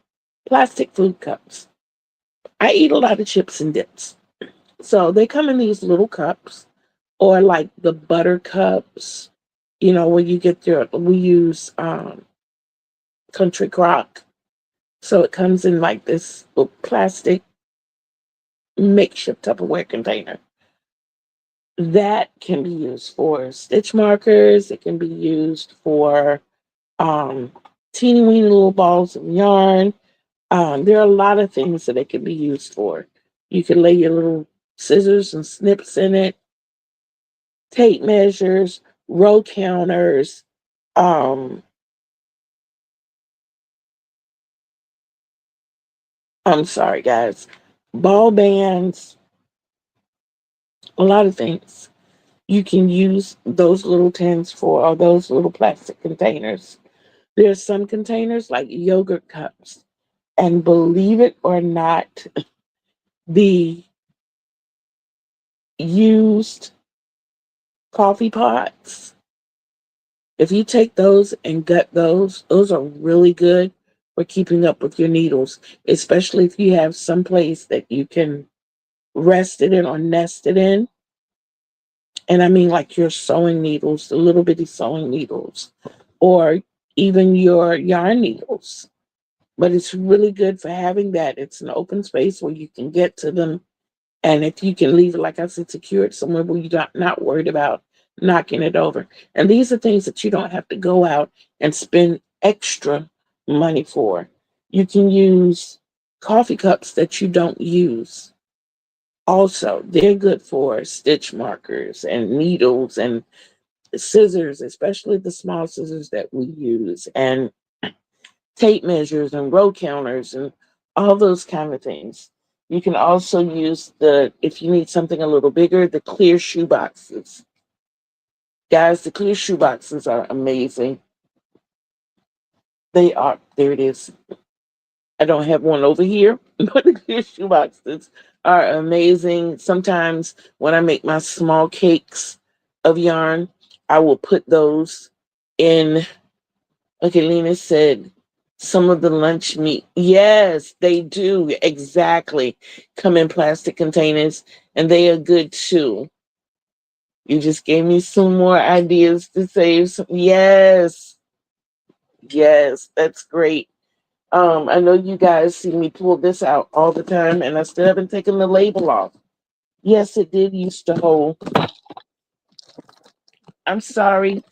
plastic food cups. I eat a lot of chips and dips. So they come in these little cups, or like the butter cups, where you get we use country crock. So it comes in like this little plastic makeshift Tupperware container. That can be used for stitch markers. It can be used for um, teeny weeny little balls of yarn. There are a lot of things that it can be used for. You can lay your little scissors and snips in it, tape measures, row counters, um, I'm sorry, guys, ball bands, a lot of things. You can use those little tins for, or those little plastic containers. There's some containers like yogurt cups. And believe it or not, the used coffee pots, if you take those and gut those are really good for keeping up with your needles, especially if you have some place that you can rest it in or nest it in. And I mean like your sewing needles, the little bitty sewing needles, or even your yarn needles. But it's really good for having that. It's an open space where you can get to them. And if you can leave it, like I said, secured somewhere where you're not worried about knocking it over. And these are things that you don't have to go out and spend extra money for. You can use coffee cups that you don't use. Also, they're good for stitch markers and needles and scissors, especially the small scissors that we use, and tape measures and row counters and all those kind of things. You can also use if you need something a little bigger, the clear shoe boxes. Guys, the clear shoe boxes are amazing. They are, there it is. I don't have one over here, but the clear shoe boxes are amazing. Sometimes when I make my small cakes of yarn, I will put those in. Okay, Lena said some of the lunch meat. Yes, they do. Exactly. Come in plastic containers, and they are good too. You just gave me some more ideas to save some. Yes. Yes, that's great. I know you guys see me pull this out all the time, and I still haven't taken the label off. Yes, it did used to hold. I'm sorry.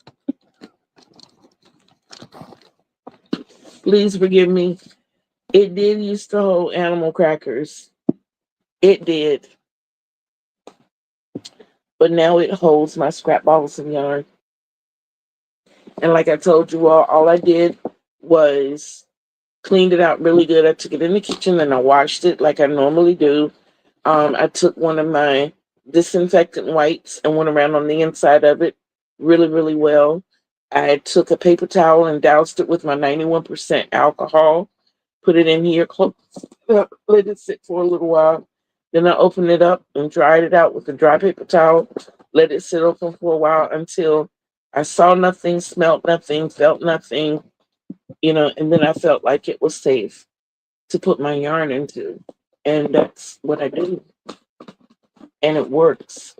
Please forgive me. It did used to hold animal crackers. It did. But now it holds my scrap balls of yarn. And like I told you all I did was cleaned it out really good. I took it in the kitchen and I washed it like I normally do. I took one of my disinfectant wipes and went around on the inside of it really, really well. I took a paper towel and doused it with my 91% alcohol, put it in here, closed it up, let it sit for a little while. Then I opened it up and dried it out with a dry paper towel, let it sit open for a while until I saw nothing, smelled nothing, felt nothing, and then I felt like it was safe to put my yarn into. And that's what I do. And it works.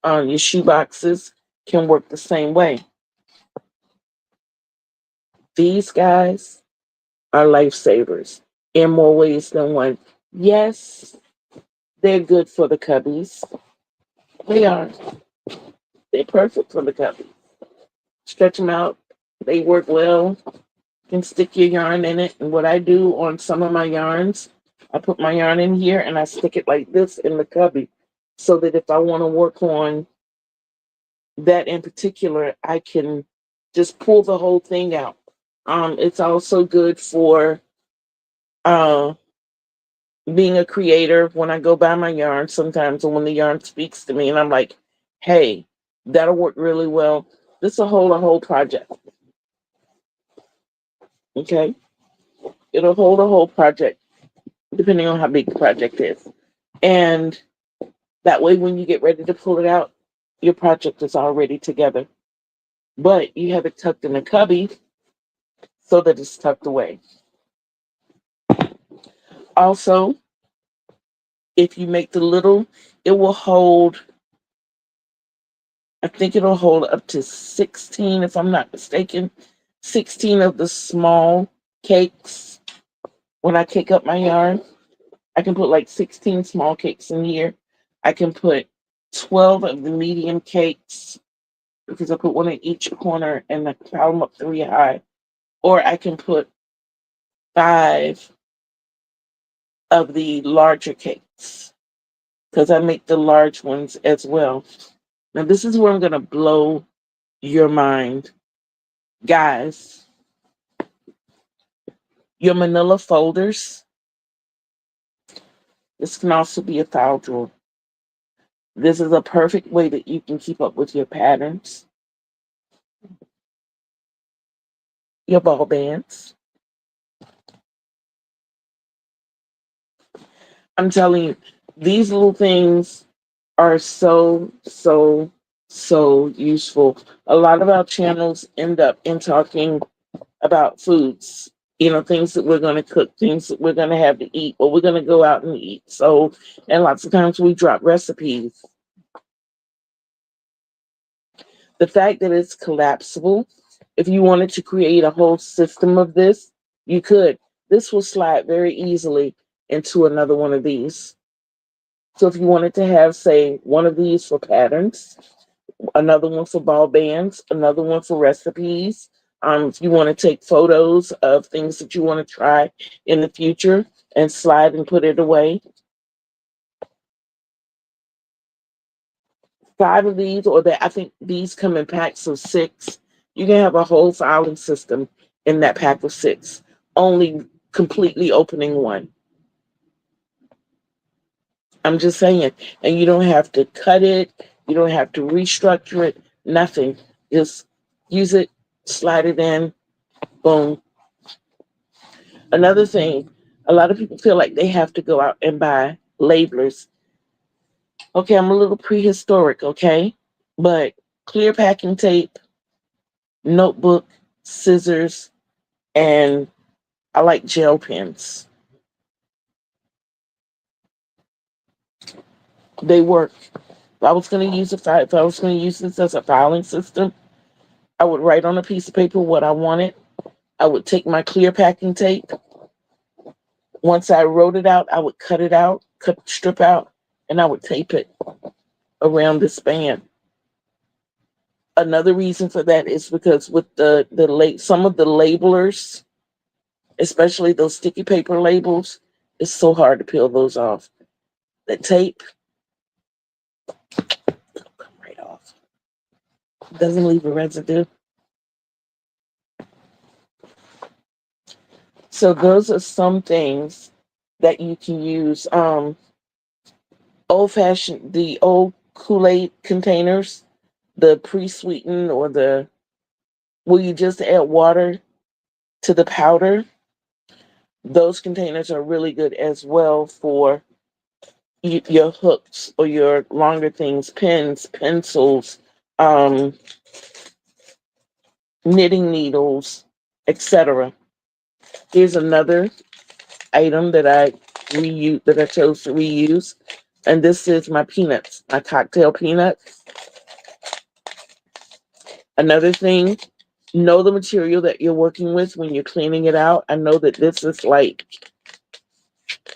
Your shoe boxes can work the same way. These guys are lifesavers in more ways than one. Yes, they're good for the cubbies. They are. They're perfect for the cubbies. Stretch them out. They work well. You can stick your yarn in it. And what I do on some of my yarns, I put my yarn in here and I stick it like this in the cubby so that if I want to work on that in particular, I can just pull the whole thing out. It's also good for uh, being a creator. When I go buy my yarn, sometimes when the yarn speaks to me, and I'm like, "Hey, that'll work really well." This will hold a whole project. Okay, it'll hold a whole project, depending on how big the project is, and that way, when you get ready to pull it out, your project is already together. But you have it tucked in a cubby so that it's tucked away. Also, if you make the little, it will hold, I think it'll hold up to 16, if I'm not mistaken, 16 of the small cakes. When I cake up my yarn, I can put like 16 small cakes in here. I can put 12 of the medium cakes because I put one in each corner and I pile them up 3 high. Or I can put 5 of the larger cakes because I make the large ones as well. Now, this is where I'm going to blow your mind. Guys, your manila folders, this can also be a file drawer. This is a perfect way that you can keep up with your patterns, your ball bands. I'm telling you, these little things are so, so, so useful. A lot of our channels end up in talking about foods, things that we're going to cook, things that we're going to have to eat, or we're going to go out and eat. So, and lots of times we drop recipes. The fact that it's collapsible, if you wanted to create a whole system of this, you could. This will slide very easily into another one of these. So if you wanted to have, say, one of these for patterns, another one for ball bands, another one for recipes. If you want to take photos of things that you want to try in the future and slide and put it away. 5 of these, or that I think these come in packs of 6. You can have a whole filing system in that pack of 6, only completely opening one. I'm just saying, and you don't have to cut it, you don't have to restructure it, nothing. Just use it, slide it in, boom. Another thing, a lot of people feel like they have to go out and buy labelers. Okay, I'm a little prehistoric, okay? But clear packing tape, notebook, scissors, and I like gel pens. They work. If I was going to use if I was going to use this as a filing system, I would write on a piece of paper what I wanted. I would take my clear packing tape. Once I wrote it out, I would cut it out, strip out, and I would tape it around the span. Another reason for that is because with some of the labelers, especially those sticky paper labels, it's so hard to peel those off. The tape come right off. Doesn't leave a residue. So those are some things that you can use. Old fashioned, the old Kool-Aid containers, the pre-sweetened or the where you just add water to the powder. Those containers are really good as well for your hooks or your longer things, pens, pencils, um, knitting needles, etc. Here's another item that I chose to reuse, and this is my peanuts, my cocktail peanuts. Another thing, know the material that you're working with when you're cleaning it out. I know that this is like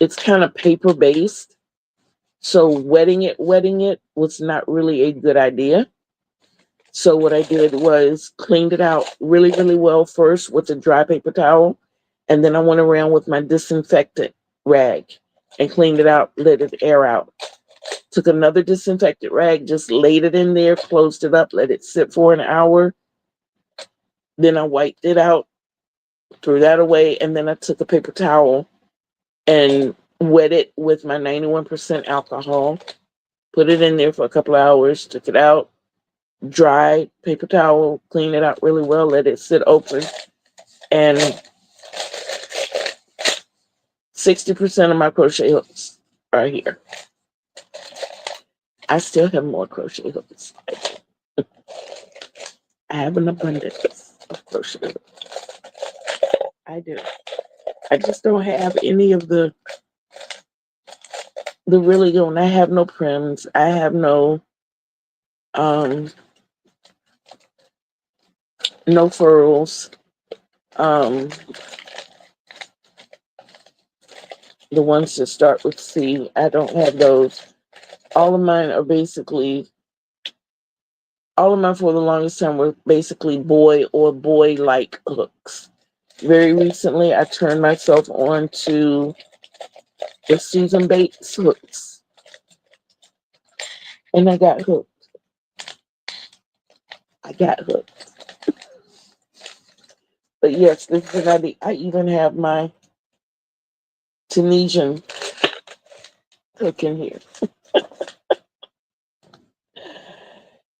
it's kind of paper based, so wetting it was not really a good idea. So what I did was cleaned it out really, really well first with a dry paper towel, and then I went around with my disinfectant rag and cleaned it out, let it air out. Took another disinfectant rag, just laid it in there, closed it up, let it sit for an hour. Then I wiped it out, threw that away, and then I took a paper towel and wet it with my 91% alcohol, put it in there for a couple of hours, took it out, dry paper towel, clean it out really well, let it sit open, and 60% of my crochet hooks are here. I still have more crochet hooks. I have an abundance of crochet hooks. I do. I just don't have any of the really good one. I have no prims. I have um no furls. Um the ones that start with C, I don't have those. All of mine are basically all of mine for the longest time were basically boy or boy like hooks. Very recently I turned myself on to the Susan Bates hooks and I got hooked. I got hooked. But yes, this is I even have my Tunisian hook in here.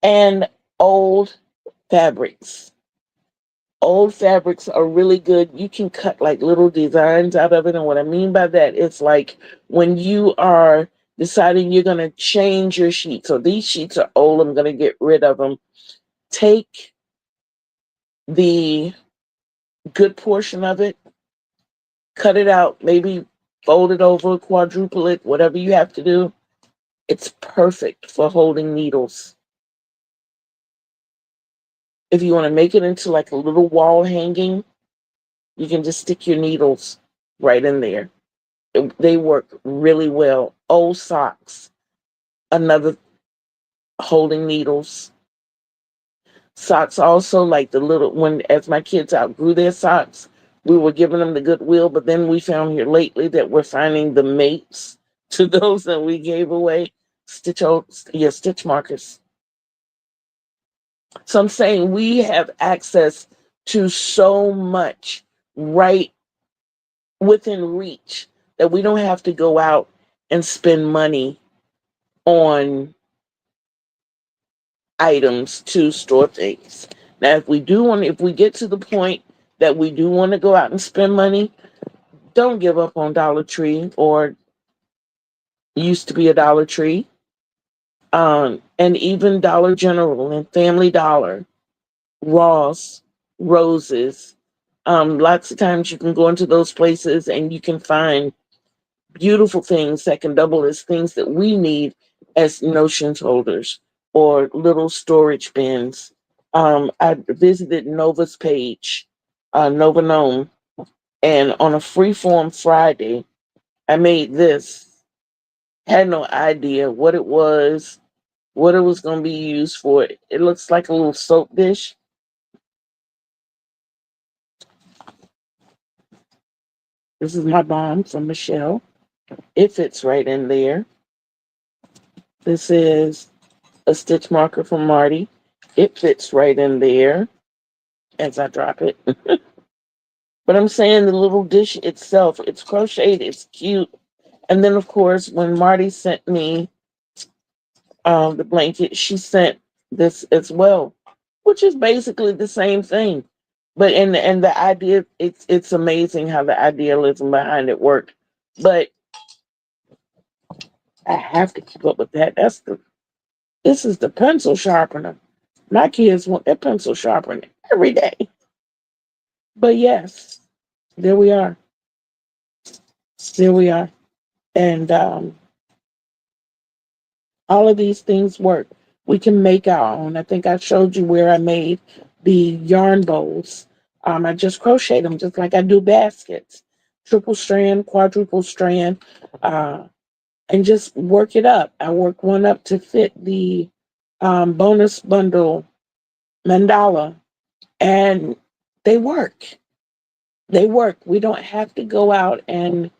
And old fabrics. Old fabrics are really good. You can cut like little designs out of it. And what I mean by that, it's like when you are deciding you're going to change your sheets. So these sheets are old, I'm going to get rid of them. Take the good portion of it, cut it out, maybe fold it over, quadruple it, whatever you have to do. It's perfect for holding needles. If you want to make it into like a little wall hanging, you can just stick your needles right in there. They work really well. Old socks, another holding needles. Socks also like the little when as my kids outgrew their socks, we were giving them the Goodwill, but then we found here lately that we're finding the mates to those that we gave away. Stitch markers. So I'm saying we have access to so much right within reach that we don't have to go out and spend money on items to store things. Now, if we get to the point that we do want to go out and spend money, don't give up on Dollar Tree or used to be a Dollar Tree, and even Dollar General and Family Dollar, Ross, Roses. Lots of times you can go into those places and you can find beautiful things that can double as things that we need as notions holders or little storage bins. I visited Nova's page, Nova Gnome, and on a freeform Friday, I made this. Had no idea what it was going to be used for. It looks like a little soap dish. This is my bomb from Michelle. It fits right in there. This is a stitch marker from Marty. It fits right in there as I drop it. But I'm saying the little dish itself, it's crocheted, it's cute. And then of course when Marty sent me the blanket, she sent this as well, which is basically the same thing. But and the idea, it's amazing how the idealism behind it worked. But I have to keep up with that. This is the pencil sharpener. My kids want their pencil sharpener every day. But yes, there we are. There we are. And all of these things work. We can make our own. I think I showed you where I made the yarn bowls. I just crochet them just like I do baskets, triple strand, quadruple strand, uh, and just work it up. I work one up to fit the bonus bundle mandala, and they work. They work. We don't have to go out and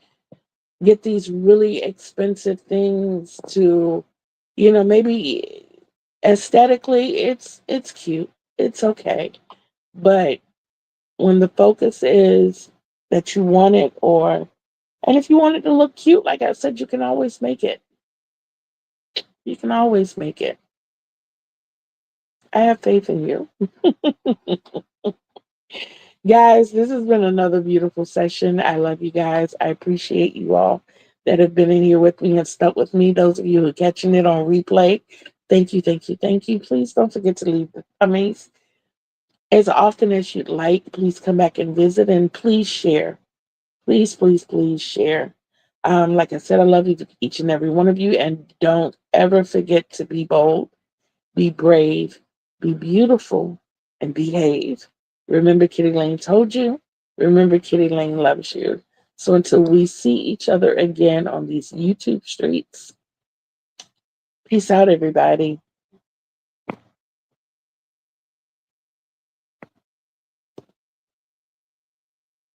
get these really expensive things to, maybe aesthetically it's cute. It's okay. But when the focus is that you want it, or and if you want it to look cute, like I said, you can always make it. You can always make it. I have faith in you. Guys, this has been another beautiful session. I love you guys. I appreciate you all that have been in here with me and stuck with me. Those of you who are catching it on replay, thank you, thank you, thank you. Please don't forget to leave the comments as often as you'd like. Please come back and visit, and please share. Please, please, please share. Like I said, I love you, each and every one of you, and don't ever forget to be bold, be brave, be beautiful, and behave. Remember, Kitty Lane told you. Remember, Kitty Lane loves you. So until we see each other again on these YouTube streets, peace out, everybody.